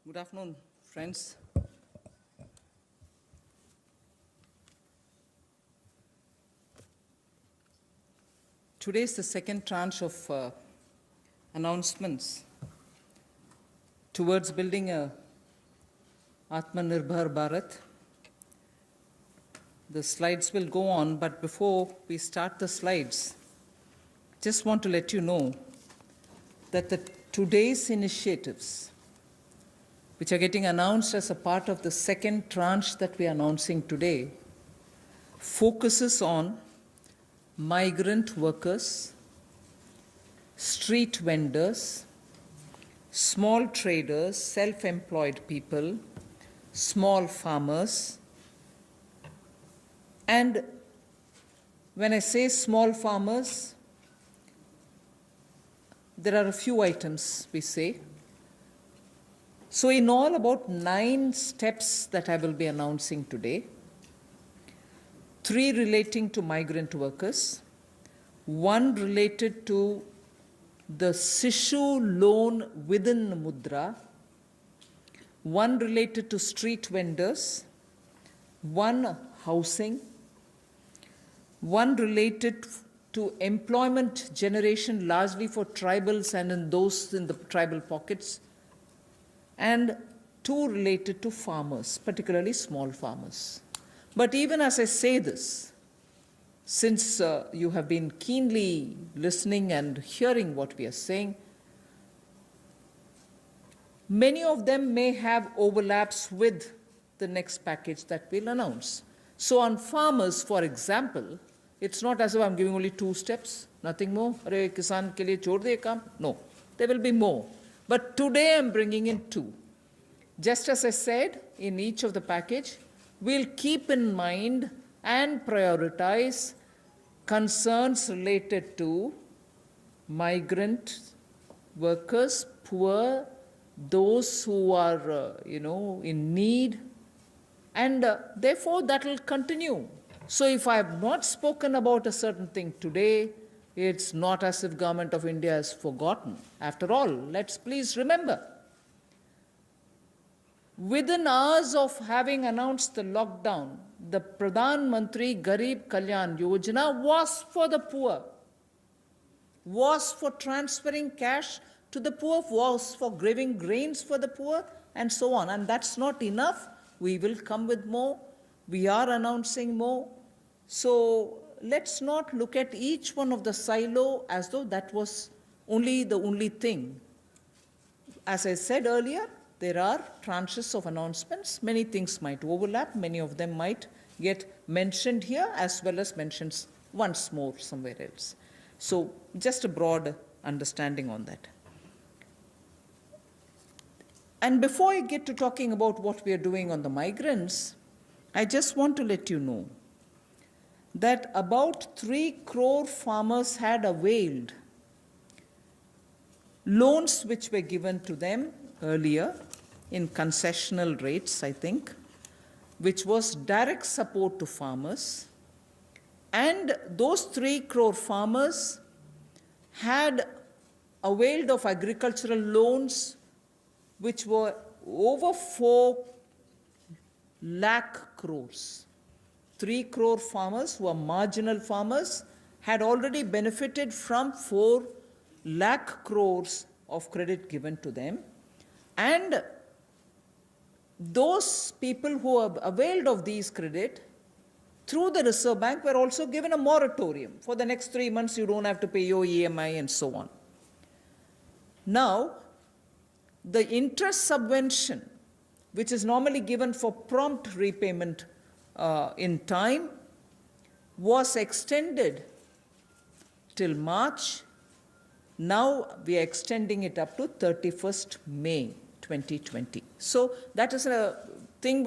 Good afternoon, friends. Today is the second tranche of announcements towards building a Atmanirbhar Bharat. The slides will go on, but before we start the slides, just want to let you know that today's initiatives, which are getting announced as a part of the second tranche that we are announcing today, focuses on migrant workers, street vendors, small traders, self-employed people, small farmers. And when I say small farmers, there are a few items we say. So in all, about 9 steps that I will be announcing today. 3 relating to migrant workers, 1 related to the Sishu loan within Mudra, 1 related to street vendors, 1 housing, 1 related to employment generation largely for tribals and in those in the tribal pockets, and 2 related to farmers, particularly small farmers. But even as I say this, since you have been keenly listening and hearing what we are saying, many of them may have overlaps with the next package that we'll announce. So on farmers, for example, it's not as if I'm giving only 2 steps, nothing more. Arey kisan ke liye chhod de kaam. No, there will be more. But today I'm bringing in 2. Just as I said, in each of the package, we'll keep in mind and prioritize concerns related to migrant workers, poor, those who are, in need, and therefore that will continue. So if I have not spoken about a certain thing today, it's not as if Government of India has forgotten. After all, let's please remember, within hours of having announced the lockdown, the Pradhan Mantri Garib Kalyan Yojana was for the poor, was for transferring cash to the poor, was for giving grains for the poor, and so on. And that's not enough. We will come with more. We are announcing more. So let's not look at each one of the silo as though that was the only thing. As I said earlier, there are tranches of announcements. Many things might overlap. Many of them might get mentioned here as well as mentioned once more somewhere else. So just a broad understanding on that. And before I get to talking about what we are doing on the migrants, I just want to let you know that about 3 crore farmers had availed loans which were given to them earlier in concessional rates, I think, which was direct support to farmers. And those 3 crore farmers had availed of agricultural loans which were over 4 lakh crores. 3 crore farmers who are marginal farmers had already benefited from 4 lakh crores of credit given to them. And those people who have availed of these credit through the Reserve Bank were also given a moratorium. For the next 3 months, you don't have to pay your EMI and so on. Now, the interest subvention, which is normally given for prompt repayment in time, was extended till March. Now we are extending it up to 31st May 2020. So that is a thing